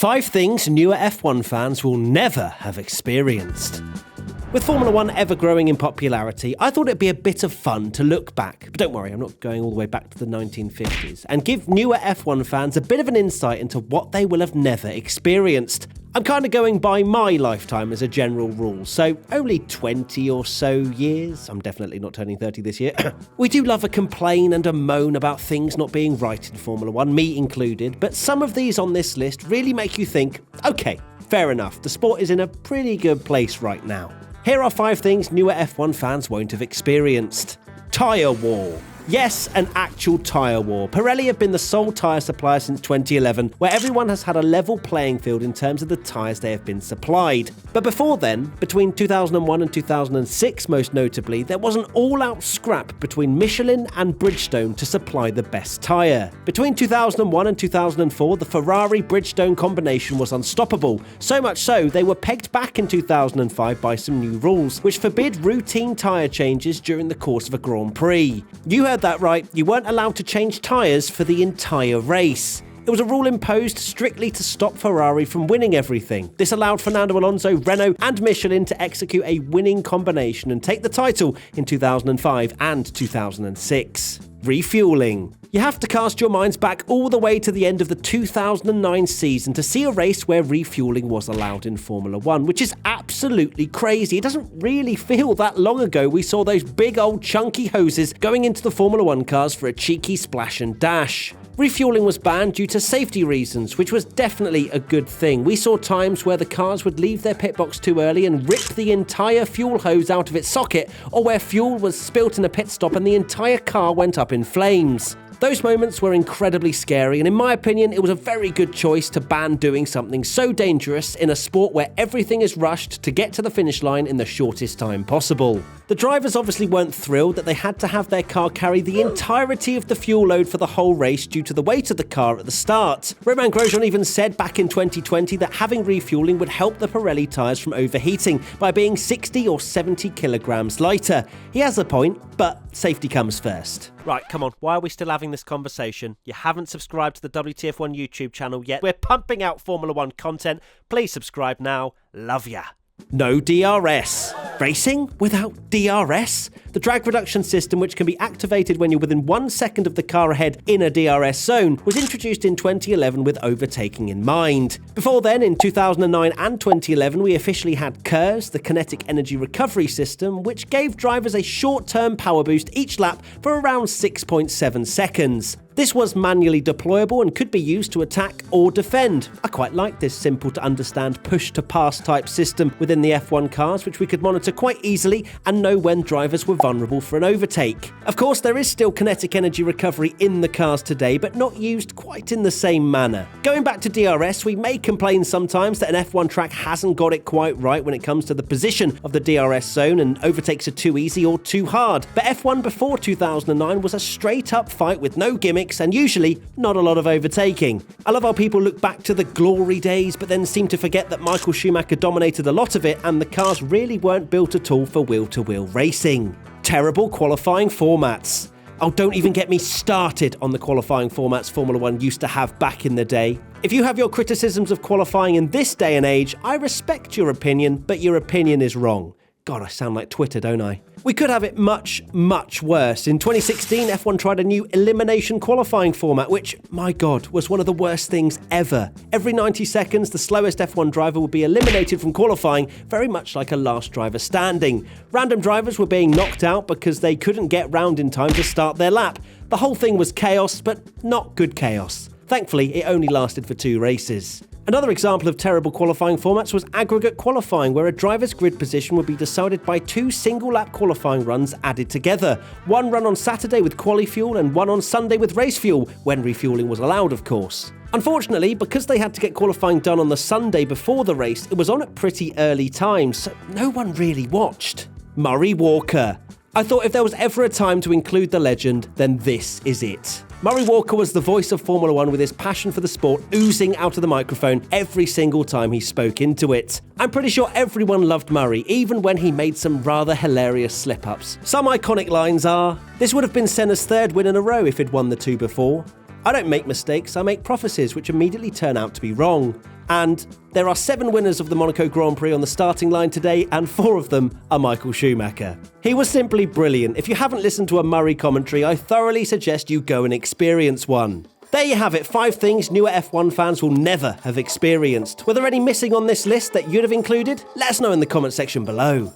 5 things newer F1 fans will never have experienced. With Formula 1 ever growing in popularity, I thought it'd be a bit of fun to look back, but don't worry, I'm not going all the way back to the 1950s, and give newer F1 fans a bit of an insight into what they will have never experienced. I'm kind of going by my lifetime as a general rule, so only 20 or so years. I'm definitely not turning 30 this year. We do love a complain and a moan about things not being right in Formula 1, me included, but some of these on this list really make you think, okay, fair enough, the sport is in a pretty good place right now. Here are 5 things newer F1 fans won't have experienced. Tyre war. Yes, an actual tyre war. Pirelli have been the sole tyre supplier since 2011, where everyone has had a level playing field in terms of the tyres they have been supplied. But before then, between 2001 and 2006 most notably, there was an all-out scrap between Michelin and Bridgestone to supply the best tyre. Between 2001 and 2004, the Ferrari-Bridgestone combination was unstoppable, so much so they were pegged back in 2005 by some new rules, which forbid routine tyre changes during the course of a Grand Prix. You heard that right, you weren't allowed to change tyres for the entire race. It was a rule imposed strictly to stop Ferrari from winning everything. This allowed Fernando Alonso, Renault and Michelin to execute a winning combination and take the title in 2005 and 2006. Refuelling. You have to cast your minds back all the way to the end of the 2009 season to see a race where refuelling was allowed in Formula 1, which is absolutely crazy. It doesn't really feel that long ago we saw those big old chunky hoses going into the Formula 1 cars for a cheeky splash and dash. Refuelling was banned due to safety reasons, which was definitely a good thing. We saw times where the cars would leave their pit box too early and rip the entire fuel hose out of its socket, or where fuel was spilt in a pit stop and the entire car went up in flames. Those moments were incredibly scary, and in my opinion, it was a very good choice to ban doing something so dangerous in a sport where everything is rushed to get to the finish line in the shortest time possible. The drivers obviously weren't thrilled that they had to have their car carry the entirety of the fuel load for the whole race due to the weight of the car at the start. Romain Grosjean even said back in 2020 that having refueling would help the Pirelli tyres from overheating by being 60 or 70 kilograms lighter. He has a point, but safety comes first. Right, come on, why are we still having this conversation? You haven't subscribed to the WTF1 YouTube channel yet. We're pumping out Formula 1 content. Please subscribe now. Love ya. No DRS. Racing without DRS? The drag reduction system, which can be activated when you're within 1 second of the car ahead in a DRS zone, was introduced in 2011 with overtaking in mind. Before then, in 2009 and 2011, we officially had KERS, the Kinetic Energy Recovery System, which gave drivers a short-term power boost each lap for around 6.7 seconds. This was manually deployable and could be used to attack or defend. I quite like this simple to understand push-to-pass type system within the F1 cars, which we could monitor quite easily and know when drivers were vulnerable for an overtake. Of course, there is still kinetic energy recovery in the cars today, but not used quite in the same manner. Going back to DRS, we may complain sometimes that an F1 track hasn't got it quite right when it comes to the position of the DRS zone and overtakes are too easy or too hard. But F1 before 2009 was a straight-up fight with no gimmicks and usually not a lot of overtaking. I love how people look back to the glory days but then seem to forget that Michael Schumacher dominated a lot of it and the cars really weren't built at all for wheel-to-wheel racing. Terrible qualifying formats. Oh, don't even get me started on the qualifying formats Formula 1 used to have back in the day. If you have your criticisms of qualifying in this day and age, I respect your opinion, but your opinion is wrong. God, I sound like Twitter, don't I? We could have it much, much worse. In 2016, F1 tried a new elimination qualifying format, which, my God, was one of the worst things ever. Every 90 seconds, the slowest F1 driver would be eliminated from qualifying, very much like a last driver standing. Random drivers were being knocked out because they couldn't get round in time to start their lap. The whole thing was chaos, but not good chaos. Thankfully, it only lasted for 2 races. Another example of terrible qualifying formats was aggregate qualifying, where a driver's grid position would be decided by 2 single-lap qualifying runs added together. One run on Saturday with quali fuel and one on Sunday with race fuel, when refueling was allowed, of course. Unfortunately, because they had to get qualifying done on the Sunday before the race, it was on at pretty early times, so no one really watched. Murray Walker. I thought if there was ever a time to include the legend, then this is it. Murray Walker was the voice of Formula 1 with his passion for the sport oozing out of the microphone every single time he spoke into it. I'm pretty sure everyone loved Murray, even when he made some rather hilarious slip-ups. Some iconic lines are, "This would have been Senna's 3rd win in a row if he'd won the 2 before." I don't make mistakes, I make prophecies which immediately turn out to be wrong. And there are 7 winners of the Monaco Grand Prix on the starting line today, and 4 of them are Michael Schumacher. He was simply brilliant. If you haven't listened to a Murray commentary, I thoroughly suggest you go and experience one. There you have it, 5 things newer F1 fans will never have experienced. Were there any missing on this list that you'd have included? Let us know in the comment section below.